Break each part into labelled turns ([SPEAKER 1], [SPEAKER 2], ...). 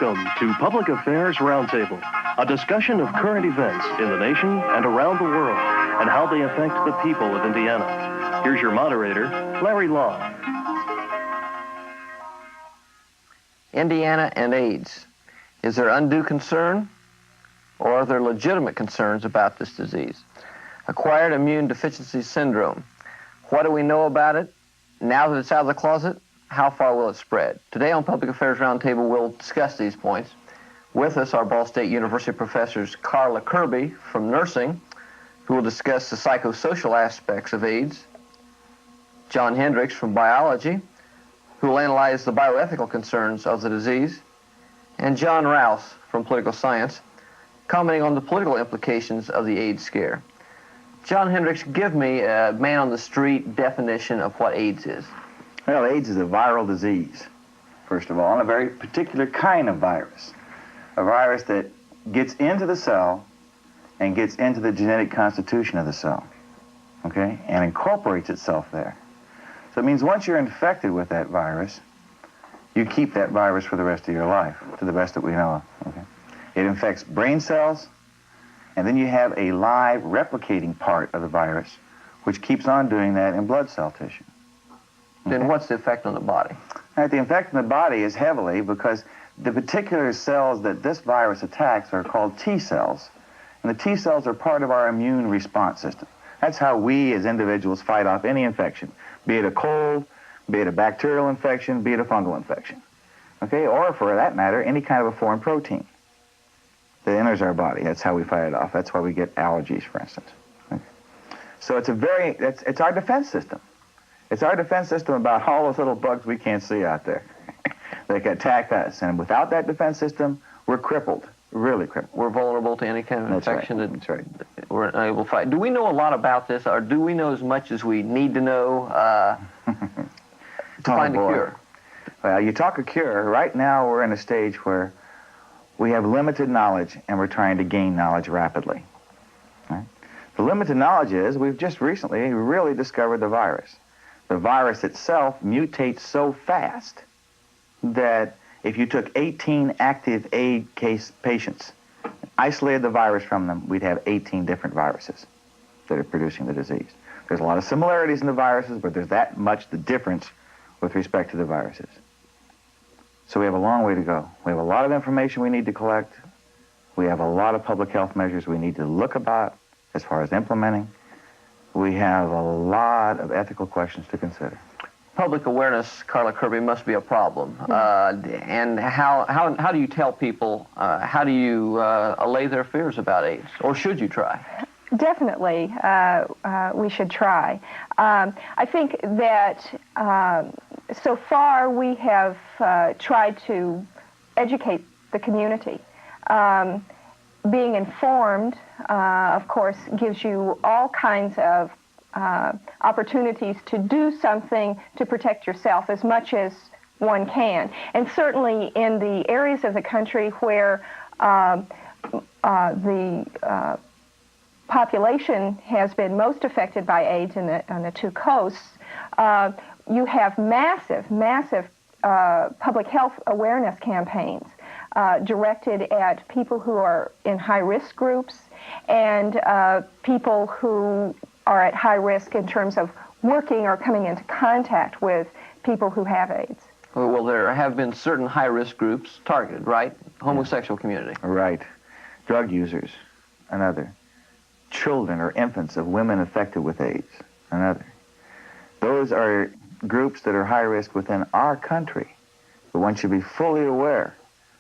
[SPEAKER 1] Welcome to Public Affairs Roundtable, a discussion of current events in the nation and around the world and how they affect the people of Indiana. Here's your moderator, Larry Lough.
[SPEAKER 2] Indiana and AIDS. Is there undue concern, or are there legitimate concerns about this disease? Acquired immune deficiency syndrome. What do we know about it? Now that it's out of the closet, how far will it spread? Today on Public Affairs Roundtable, we'll discuss these points. With us are Ball State University professors Carla Kirby from nursing, who will discuss the psychosocial aspects of AIDS, John Hendricks from biology, who will analyze the bioethical concerns of the disease, and John Rouse from political science, commenting on the political implications of the AIDS scare. John Hendricks, give me a man-on-the-street definition of what AIDS is.
[SPEAKER 3] Well, AIDS is a viral disease, first of all, and a very particular kind of virus. A virus that gets into the cell and gets into the genetic constitution of the cell, okay, and incorporates itself there. So it means once you're infected with that virus, you keep that virus for the rest of your life, to the best that we know of, okay? It infects brain cells, and then you have a live replicating part of the virus, which keeps on doing that in blood cell tissue.
[SPEAKER 2] Then what's the effect on the body?
[SPEAKER 3] All right, the effect on the body is heavily because the particular cells that this virus attacks are called T cells. And the T cells are part of our immune response system. That's how we as individuals fight off any infection, be it a cold, be it a bacterial infection, be it a fungal infection. Okay, or for that matter, any kind of a foreign protein that enters our body. That's how we fight it off. That's why we get allergies, for instance. Okay. So it's our defense system. It's our defense system about all those little bugs we can't see out there that can attack us. And without that defense system, we're crippled, really crippled.
[SPEAKER 2] We're vulnerable to any kind of infection.
[SPEAKER 3] That's right.
[SPEAKER 2] We're unable to fight. Do we know a lot about this, or do we know as much as we need to know to find a cure?
[SPEAKER 3] Well, you talk a cure. Right now, we're in a stage where we have limited knowledge, and we're trying to gain knowledge rapidly. Right? The limited knowledge is we've just recently really discovered the virus. The virus itself mutates so fast that if you took 18 active AIDS case patients, isolated the virus from them, we'd have 18 different viruses that are producing the disease. There's a lot of similarities in the viruses, but there's that much the difference with respect to the viruses. So we have a long way to go. We have a lot of information we need to collect. We have a lot of public health measures we need to look about as far as implementing. We have a lot of ethical questions to consider.
[SPEAKER 2] Public awareness, Carla Kirby, must be a problem. And how do you tell people, how do you allay their fears about AIDS? Or should you try?
[SPEAKER 4] Definitely, we should try. I think that so far we have tried to educate the community. Being informed, of course, gives you all kinds of opportunities to do something to protect yourself as much as one can. And certainly in the areas of the country where the population has been most affected by AIDS on the two coasts, you have massive public health awareness campaigns directed at people who are in high-risk groups and people who are at high risk in terms of working or coming into contact with people who have AIDS.
[SPEAKER 2] Well, there have been certain high-risk groups targeted, right? Homosexual community.
[SPEAKER 3] Right. Drug users, another. Children or infants of women affected with AIDS, another. Those are groups that are high risk within our country. But one should be fully aware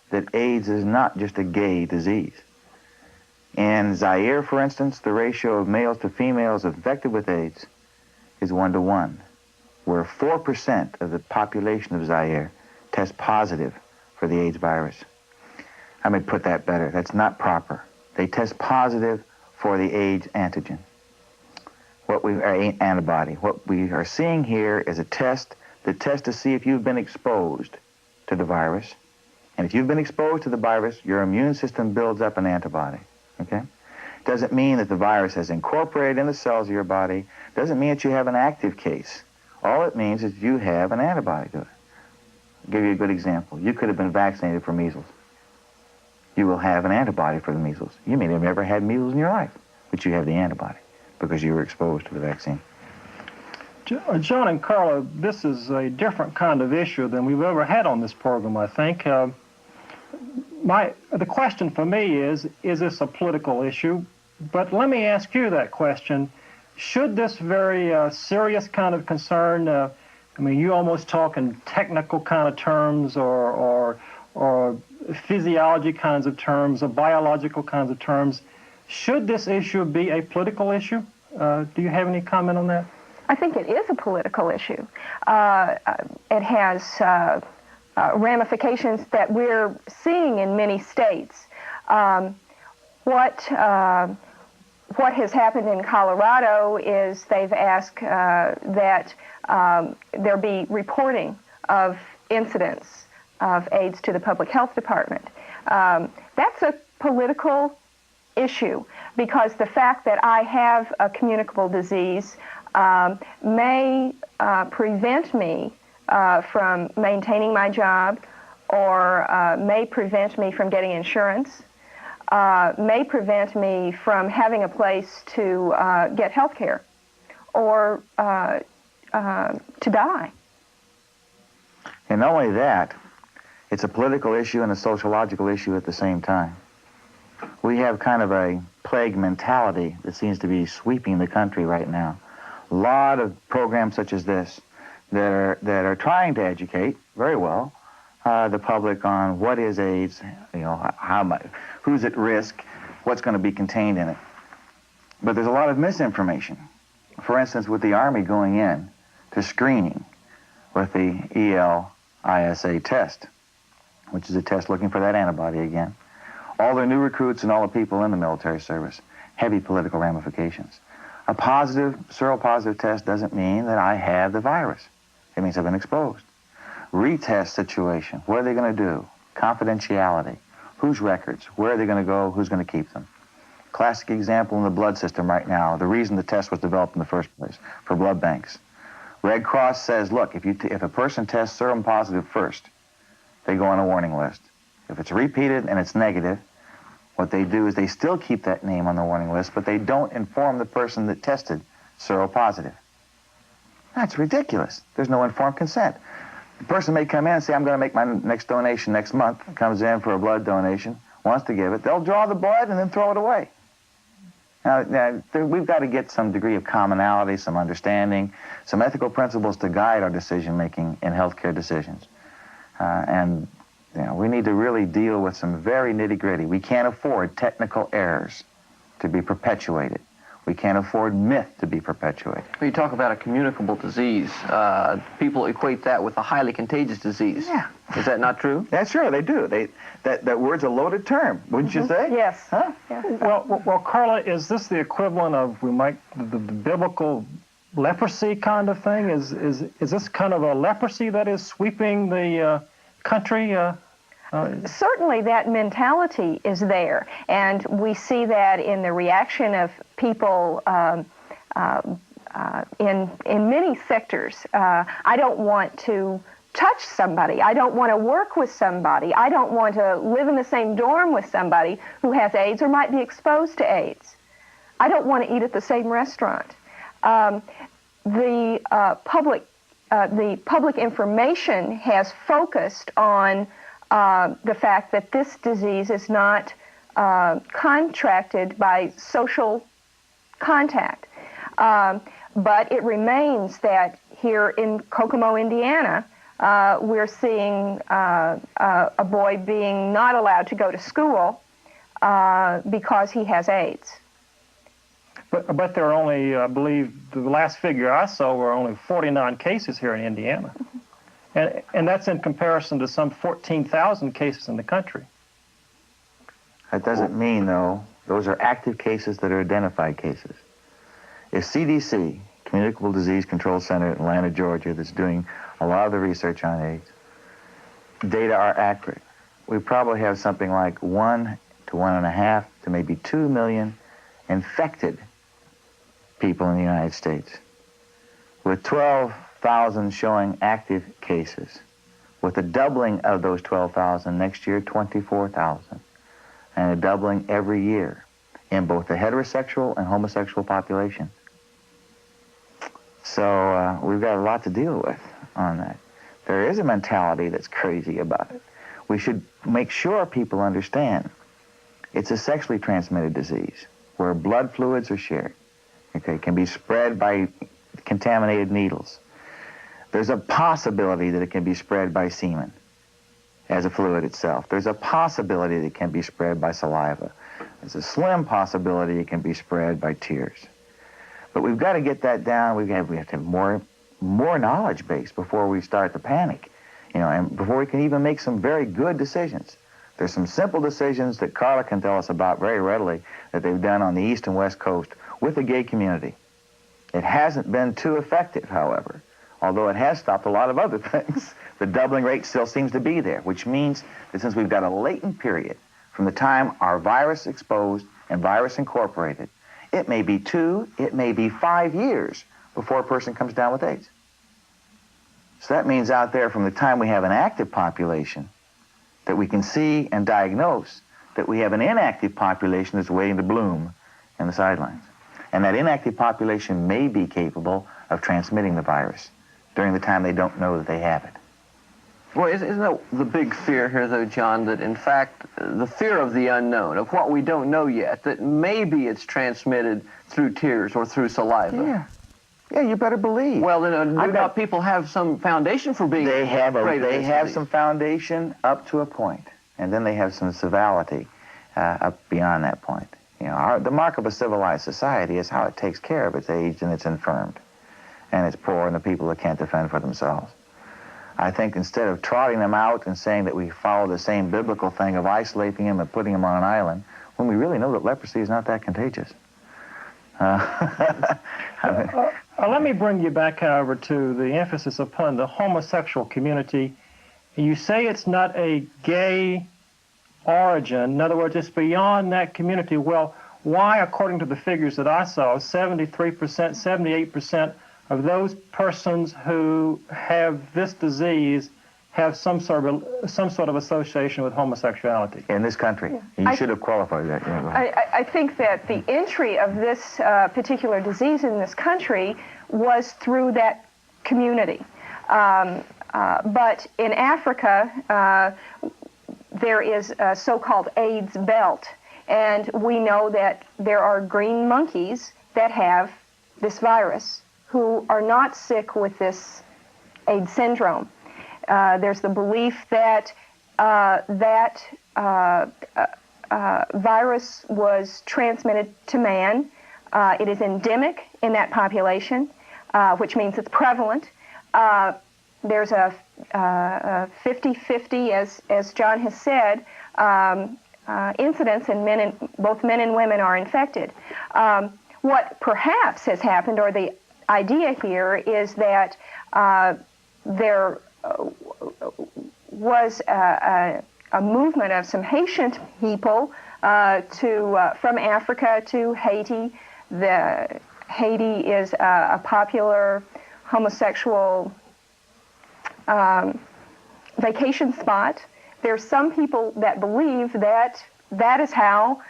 [SPEAKER 3] that AIDS is not just a gay disease. In Zaire, for instance, the ratio of males to females infected with AIDS is 1-to-1, where 4% of the population of Zaire test positive for the AIDS virus. I may put that better. That's not proper. They test positive for the AIDS antigen, antibody. What we are seeing here is a test that tests to see if you've been exposed to the virus. And if you've been exposed to the virus, your immune system builds up an antibody, okay? Doesn't mean that the virus has incorporated in the cells of your body. Doesn't mean that you have an active case. All it means is you have an antibody to it. I'll give you a good example. You could have been vaccinated for measles, you will have an antibody for the measles. You may have never had measles in your life, but you have the antibody because you were exposed to the vaccine.
[SPEAKER 5] John and Carla, this is a different kind of issue than we've ever had on this program, I think. The question for me is this a political issue? But let me ask you that question. Should this very serious kind of concern, I mean, you almost talk in technical kind of terms or physiology kinds of terms or biological kinds of terms, should this issue be a political issue? Do you have any comment on that?
[SPEAKER 4] I think it is a political issue. It has ramifications that we're seeing in many states. What has happened in Colorado is they've asked that there be reporting of incidents of AIDS to the public health department. That's a political issue because the fact that I have a communicable disease may prevent me from maintaining my job, or may prevent me from getting insurance, may prevent me from having a place to get health care, or to die.
[SPEAKER 3] And not only that, it's a political issue and a sociological issue at the same time. We have kind of a plague mentality that seems to be sweeping the country right now. A lot of programs such as this that are trying to educate very well the public on what is AIDS, you know, how much, who's at risk, what's going to be contained in it. But there's a lot of misinformation. For instance, with the Army going in to screening with the ELISA test, which is a test looking for that antibody again. All the new recruits and all the people in the military service, heavy political ramifications. A positive, seropositive test doesn't mean that I have the virus. It means I've been exposed. Retest situation, what are they going to do? Confidentiality, whose records, where are they going to go, who's going to keep them? Classic example in the blood system right now, the reason the test was developed in the first place, for blood banks. Red Cross says, look, if a person tests serum positive first, they go on a warning list. If it's repeated and it's negative, what they do is they still keep that name on the warning list, but they don't inform the person that tested seropositive. That's ridiculous. There's no informed consent. The person may come in and say, I'm going to make my next donation next month, comes in for a blood donation, wants to give it. They'll draw the blood and then throw it away. Now, we've got to get some degree of commonality, some understanding, some ethical principles to guide our decision-making in healthcare decisions. And you know, we need to really deal with some very nitty-gritty. We can't afford technical errors to be perpetuated. We can't afford myth to be perpetuated.
[SPEAKER 2] When you talk about a communicable disease, people equate that with a highly contagious disease.
[SPEAKER 3] Yeah.
[SPEAKER 2] Is that not true?
[SPEAKER 3] That's true, they do. That word's a loaded term, wouldn't you say?
[SPEAKER 4] Yes.
[SPEAKER 3] Huh?
[SPEAKER 4] Yeah.
[SPEAKER 5] Well, Carla, is this the equivalent of the biblical leprosy kind of thing? Is this kind of a leprosy that is sweeping the country?
[SPEAKER 4] Certainly that mentality is there, and we see that in the reaction of people in many sectors. I don't want to touch somebody. I don't want to work with somebody. I don't want to live in the same dorm with somebody who has AIDS or might be exposed to AIDS. I don't want to eat at the same restaurant. The public information has focused on the fact that this disease is not contracted by social contact. But it remains that here in Kokomo, Indiana, we're seeing a boy being not allowed to go to school because he has AIDS.
[SPEAKER 5] But there are only, I believe, the last figure I saw were only 49 cases here in Indiana. And that's in comparison to some 14,000 cases in the country.
[SPEAKER 3] That doesn't mean, though, those are active cases that are identified cases. If CDC, Communicable Disease Control Center in Atlanta, Georgia, that's doing a lot of the research on AIDS, data are accurate, we probably have something like 1 to 1.5 to maybe 2 million infected people in the United States, with 12,000 showing active cases. With the doubling of those 12,000 next year, 24,000. and a doubling every year in both the heterosexual and homosexual population. So we've got a lot to deal with on that. There is a mentality that's crazy about it. We should make sure people understand it's a sexually transmitted disease where blood fluids are shared. Okay, it can be spread by contaminated needles. There's a possibility that it can be spread by semen as a fluid itself. There's a possibility that it can be spread by saliva. There's a slim possibility it can be spread by tears. But we've got to get that down. We have to have more knowledge base before we start to panic, you know, and before we can even make some very good decisions. There's some simple decisions that Carla can tell us about very readily that they've done on the East and West Coast with the gay community. It hasn't been too effective, however, although it has stopped a lot of other things. The doubling rate still seems to be there, which means that since we've got a latent period from the time our virus exposed and virus incorporated, it may be 2, it may be 5 years before a person comes down with AIDS. So that means out there from the time we have an active population that we can see and diagnose, that we have an inactive population that's waiting to bloom in the sidelines. And that inactive population may be capable of transmitting the virus during the time they don't know that they have it.
[SPEAKER 2] Well, isn't that the big fear here, though, John, that in fact the fear of the unknown, of what we don't know yet, that maybe it's transmitted through tears or through saliva?
[SPEAKER 3] Yeah, you better believe.
[SPEAKER 2] Well, then do not people have some foundation for being afraid of this disease?
[SPEAKER 3] Some foundation up to a point, and then they have some civility up beyond that point. You know, the mark of a civilized society is how it takes care of its aged and its infirmed, and its poor and the people that can't defend for themselves. I think instead of trotting them out and saying that we follow the same biblical thing of isolating them and putting them on an island, when we really know that leprosy is not that contagious.
[SPEAKER 5] Let me bring you back, however, to the emphasis upon the homosexual community. You say it's not a gay origin. In other words, it's beyond that community. Well, why, according to the figures that I saw, 73%, 78% of those persons who have this disease have some sort of association with homosexuality?
[SPEAKER 3] In this country. Yeah. You should have qualified that. Yeah,
[SPEAKER 4] I think that the entry of this particular disease in this country was through that community. But in Africa, there is a so-called AIDS belt, and we know that there are green monkeys that have this virus who are not sick with this AIDS syndrome. There's the belief that that virus was transmitted to man. It is endemic in that population, which means it's prevalent. There's a 50-50, as John has said, incidence in both men and women are infected. What perhaps has happened, or the idea here, is that there was a movement of some Haitian people from Africa to Haiti. Haiti is a popular homosexual vacation spot. There's some people that believe that that is how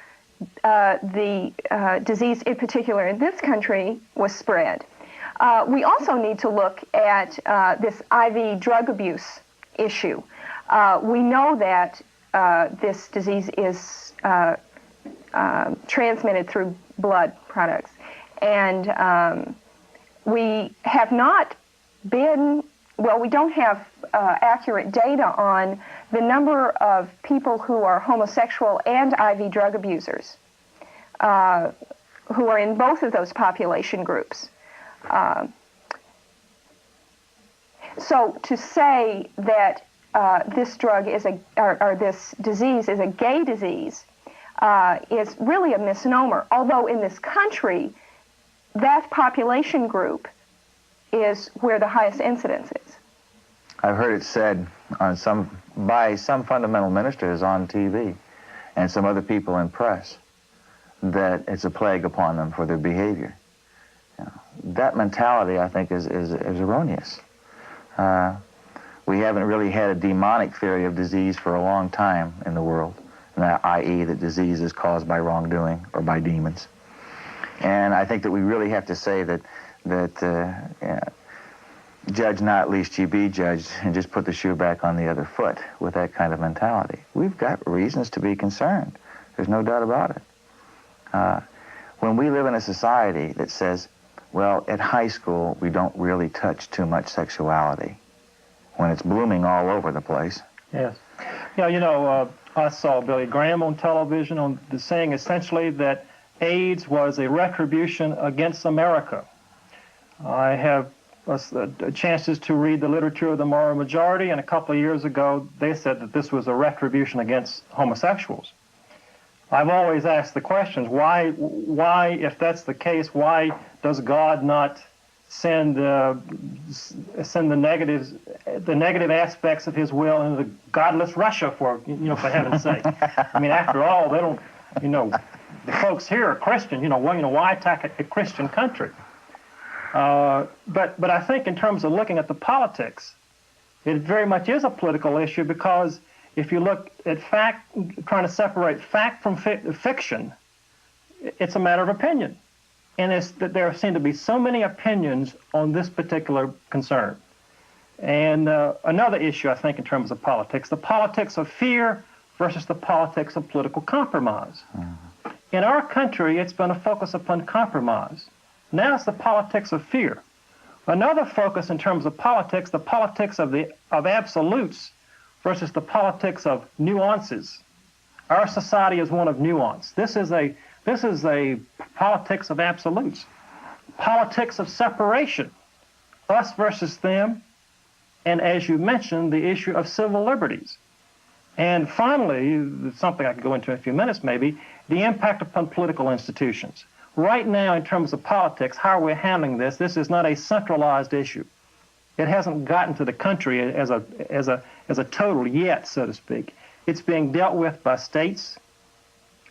[SPEAKER 4] the disease, in particular in this country, was spread. We also need to look at this IV drug abuse issue. We know that this disease is transmitted through blood products, and we have not been, well, we don't have accurate data on the number of people who are homosexual and IV drug abusers who are in both of those population groups. So to say that this drug is or this disease is a gay disease is really a misnomer. Although in this country, that population group is where the highest incidence is.
[SPEAKER 3] I've heard it said by some fundamental ministers on TV and some other people in press that it's a plague upon them for their behavior. You know, that mentality, I think, is erroneous. We haven't really had a demonic theory of disease for a long time in the world. i.e. that disease is caused by wrongdoing or by demons. And I think that we really have to say that judge not, lest ye be judged, and just put the shoe back on the other foot with that kind of mentality. We've got reasons to be concerned. There's no doubt about it. When we live in a society that says, well, at high school, we don't really touch too much sexuality, when it's blooming all over the place.
[SPEAKER 5] Yes. Yeah, you know, I saw Billy Graham on television saying essentially that AIDS was a retribution against America. I have chances to read the literature of the moral majority, and a couple of years ago they said that this was a retribution against homosexuals. I've always asked the questions, why, if that's the case, why does God not send the negative aspects of His will into the godless Russia, for heaven's sake? I mean, after all, they don't, the folks here are Christian. Why attack a Christian country? But I think in terms of looking at the politics, it very much is a political issue, because if you look at fact, trying to separate fact from fiction, it's a matter of opinion. And it's that there seem to be so many opinions on this particular concern. And another issue, I think, in terms of politics, the politics of fear versus the politics of political compromise. Mm-hmm. In our country, it's been a focus upon compromise. Now it's the politics of fear. Another focus in terms of politics, the politics of absolutes versus the politics of nuances. Our society is one of nuance. This is a politics of absolutes, politics of separation, us versus them, and as you mentioned, the issue of civil liberties. And finally, something I can go into in a few minutes maybe, the impact upon political institutions. Right now, in terms of politics, how we're handling this is not a centralized issue. It hasn't gotten to the country as a total yet, so to speak. It's being dealt with by states,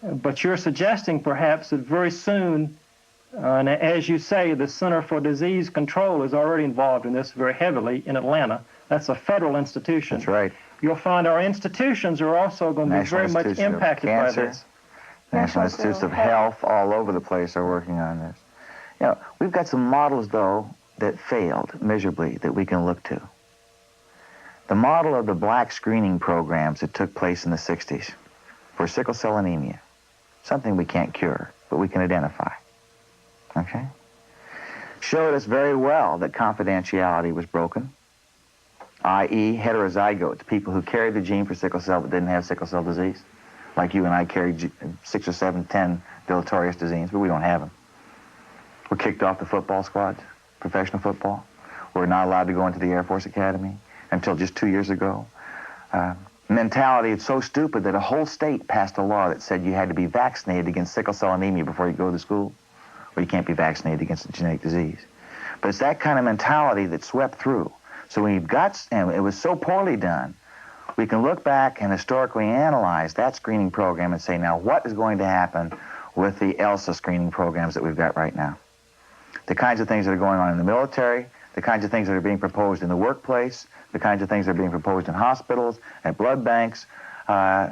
[SPEAKER 5] but you're suggesting perhaps that very soon, and as you say, the Center for Disease Control is already involved in this very heavily in Atlanta. That's a federal institution.
[SPEAKER 3] That's right.
[SPEAKER 5] You'll find our institutions are also going to be very much impacted by this.
[SPEAKER 3] National Institutes of Health all over the place are working on this. We've got some models, though, that failed miserably that we can look to. The model of the black screening programs that took place in the 60s for sickle cell anemia, something we can't cure, but we can identify, okay, showed us very well that confidentiality was broken, i.e. heterozygotes, people who carried the gene for sickle cell but didn't have sickle cell disease. Like you and I carry 6 or 7, 10 deleterious diseases, but we don't have them. We're kicked off the football squads, professional football. We're not allowed to go into the Air Force Academy until just 2 years ago. Mentality is so stupid that a whole state passed a law that said you had to be vaccinated against sickle cell anemia before you go to school, or you can't be vaccinated against a genetic disease. But it's that kind of mentality that swept through. So we've got, and it was so poorly done, we can look back and historically analyze that screening program and say, now what is going to happen with the ELSA screening programs that we've got right now? The kinds of things that are going on in the military, the kinds of things that are being proposed in the workplace, the kinds of things that are being proposed in hospitals, at blood banks,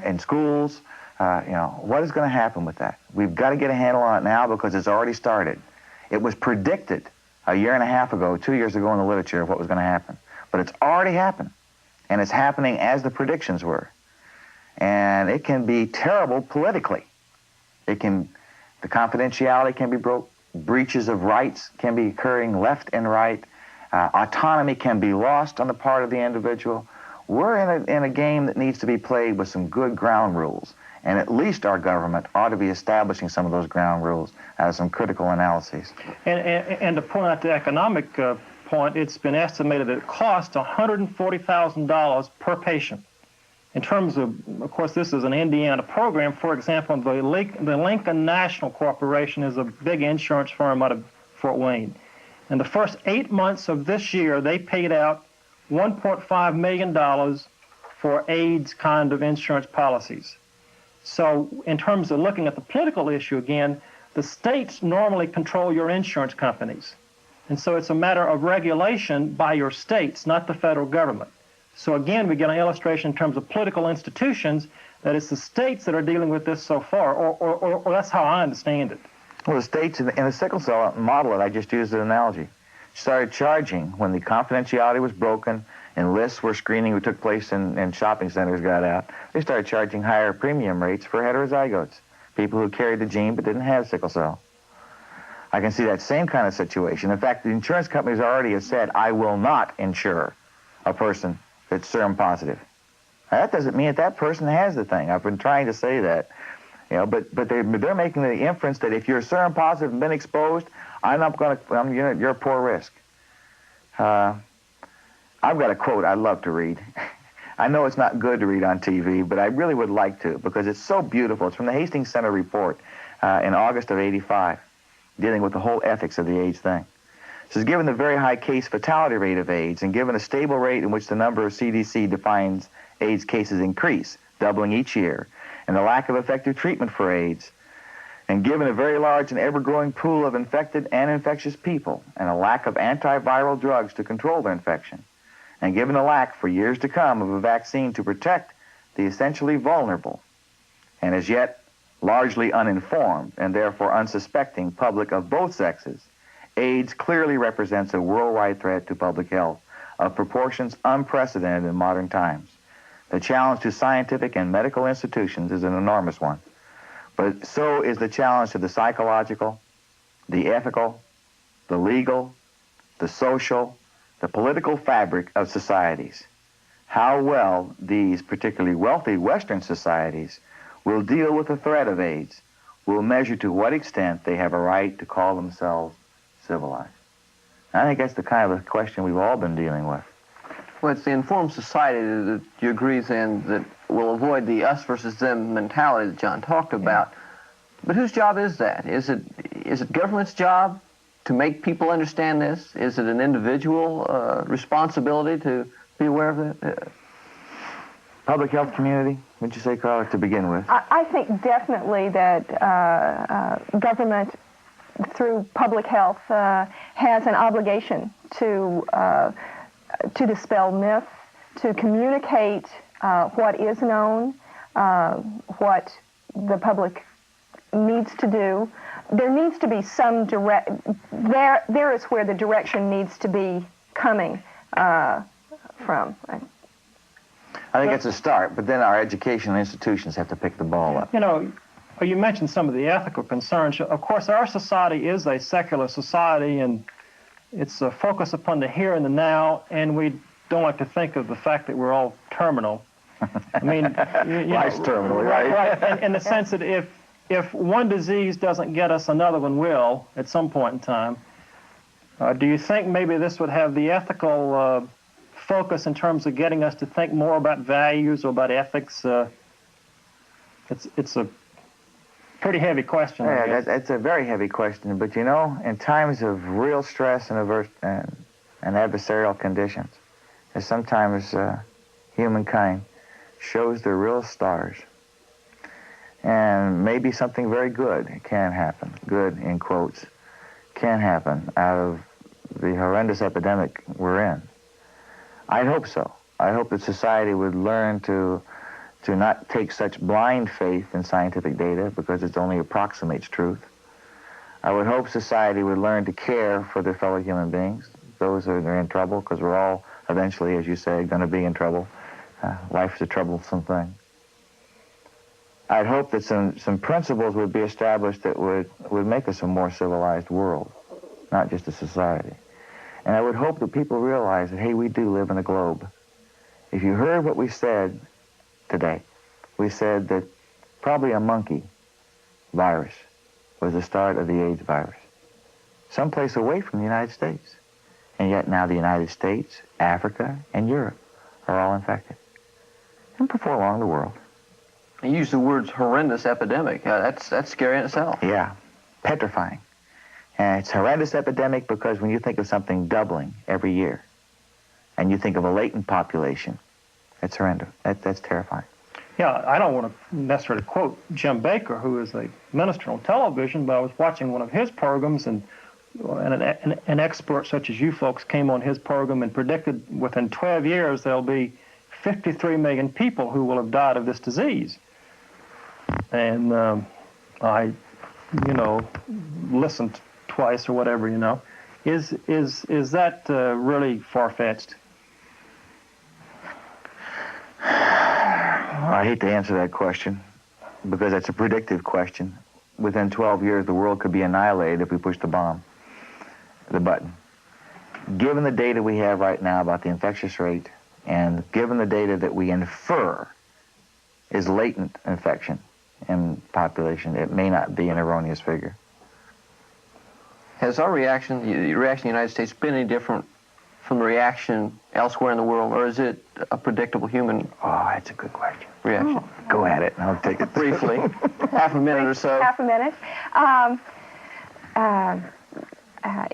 [SPEAKER 3] in schools. What is going to happen with that? We've got to get a handle on it now because it's already started. It was predicted a year and a half ago, 2 years ago in the literature of what was going to happen. But it's already happened. And it's happening as the predictions were. And it can be terrible politically. The confidentiality can be broke. Breaches of rights can be occurring left and right. Autonomy can be lost on the part of the individual. We're in a game that needs to be played with some good ground rules. And at least our government ought to be establishing some of those ground rules out of some critical analyses.
[SPEAKER 5] And to point out the economic point, it's been estimated that it costs $140,000 per patient. In terms of course, this is an Indiana program. For example, the Lincoln National Corporation is a big insurance firm out of Fort Wayne. In the first 8 months of this year, they paid out $1.5 million for AIDS kind of insurance policies. So in terms of looking at the political issue again, the states normally control your insurance companies. And so it's a matter of regulation by your states, not the federal government. So again, we get an illustration in terms of political institutions that it's the states that are dealing with this so far, or that's how I understand it.
[SPEAKER 3] Well, the states in the sickle cell model that I just used as an analogy started charging when the confidentiality was broken and lists where screening took place and shopping centers got out. They started charging higher premium rates for heterozygotes, people who carried the gene but didn't have sickle cell. I can see that same kind of situation. In fact, the insurance companies already have said, I will not insure a person that's serum positive. Now, that doesn't mean that person has the thing. I've been trying to say that. You know, but they're making the inference that if you're serum positive and been exposed, you're a poor risk. I've got a quote I love to read. I know it's not good to read on TV, but I really would like to because it's so beautiful. It's from the Hastings Center report in August of '85, dealing with the whole ethics of the AIDS thing. It says, given the very high case fatality rate of AIDS and given a stable rate in which the number of CDC defines AIDS cases increase, doubling each year, and the lack of effective treatment for AIDS, and given a very large and ever-growing pool of infected and infectious people, and a lack of antiviral drugs to control their infection, and given a lack for years to come of a vaccine to protect the essentially vulnerable, and as yet largely uninformed and therefore unsuspecting public of both sexes, AIDS clearly represents a worldwide threat to public health of proportions unprecedented in modern times. The challenge to scientific and medical institutions is an enormous one, but so is the challenge to the psychological, the ethical, the legal, the social, the political fabric of societies. How well these particularly wealthy Western societies will deal with the threat of AIDS will measure to what extent they have a right to call themselves civilized. I think that's the kind of a question we've all been dealing with.
[SPEAKER 2] Well, it's the informed society that you agree then that will avoid the us versus them mentality that John talked about. Yeah. But whose job is that? Is it government's job to make people understand this? Is it an individual responsibility to be aware of it?
[SPEAKER 3] Public health community, would you say, Carla, to begin with?
[SPEAKER 4] I think definitely that government, through public health, has an obligation to dispel myths, to communicate what is known, what the public needs to do. There needs to be some there is where the direction needs to be coming from.
[SPEAKER 3] I think it's a start, but then our educational institutions have to pick the ball up.
[SPEAKER 5] You know, you mentioned some of the ethical concerns. Of course, our society is a secular society, and it's a focus upon the here and the now, and we don't like to think of the fact that we're all terminal. I mean,
[SPEAKER 3] life's terminal, right?
[SPEAKER 5] Right, in the sense that if one disease doesn't get us, another one will at some point in time. Do you think maybe this would have the ethical focus in terms of getting us to think more about values or about ethics? It's a pretty heavy question.
[SPEAKER 3] Yeah, that's a very heavy question. But you know, in times of real stress and adversarial conditions, sometimes humankind shows their real stars. And maybe something very good can happen, good in quotes, can happen out of the horrendous epidemic we're in. I hope so. I hope that society would learn to not take such blind faith in scientific data because it only approximates truth. I would hope society would learn to care for their fellow human beings, those that are in trouble, because we're all eventually, as you say, going to be in trouble. Life is a troublesome thing. I'd hope that some principles would be established that would make us a more civilized world, not just a society. And I would hope that people realize that, hey, we do live in a globe. If you heard what we said today, we said that probably a monkey virus was the start of the AIDS virus, someplace away from the United States. And yet now the United States, Africa, and Europe are all infected. And before long, the world.
[SPEAKER 2] You use the words horrendous epidemic. That's scary in itself.
[SPEAKER 3] Yeah, petrifying. And it's horrendous epidemic because when you think of something doubling every year, and you think of a latent population, it's horrendous. That's terrifying.
[SPEAKER 5] Yeah, I don't want to necessarily quote Jim Baker, who is a minister on television, but I was watching one of his programs, and an expert such as you folks came on his program and predicted within 12 years there'll be 53 million people who will have died of this disease. and I, listened twice or whatever, is that really far-fetched?
[SPEAKER 3] I hate to answer that question because it's a predictive question. Within 12 years, the world could be annihilated if we push the button. Given the data we have right now about the infectious rate, and given the data that we infer is latent infection in population, it may not be an erroneous figure.
[SPEAKER 2] Has our reaction, the reaction in the United States, been any different from the reaction elsewhere in the world, or is it a predictable human
[SPEAKER 3] Oh, that's a good question.
[SPEAKER 2] reaction?
[SPEAKER 3] Go at it, and I'll take it.
[SPEAKER 2] Briefly, half a minute or so.
[SPEAKER 4] Half a minute.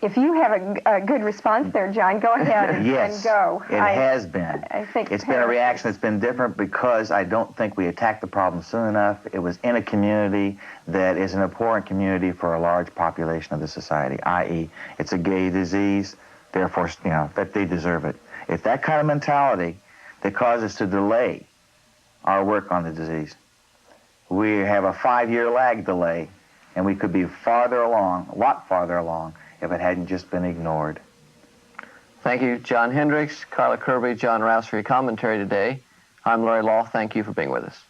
[SPEAKER 4] If you have a good response there, John, go ahead and go.
[SPEAKER 3] It has been.
[SPEAKER 4] I think
[SPEAKER 3] it's been a reaction that's been different because I don't think we attacked the problem soon enough. It was in a community that is an abhorrent community for a large population of the society, i.e., it's a gay disease, therefore, that they deserve it. If that kind of mentality that causes us to delay our work on the disease, we have a 5-year lag delay, and we could be farther along, a lot farther along, if it hadn't just been ignored.
[SPEAKER 2] Thank you, John Hendricks, Carla Kirby, John Rouse, for your commentary today. I'm Larry Lough. Thank you for being with us.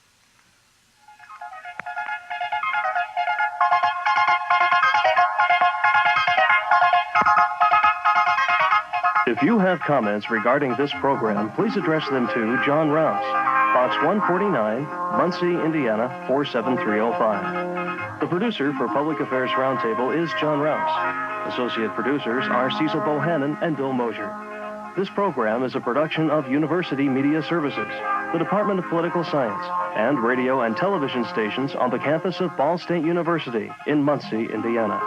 [SPEAKER 1] If you have comments regarding this program, please address them to John Rouse, Box 149, Muncie, Indiana, 47305. The producer for Public Affairs Roundtable is John Rouse. Associate producers are Cecil Bohannon and Bill Mosier. This program is a production of University Media Services, the Department of Political Science, and radio and television stations on the campus of Ball State University in Muncie, Indiana.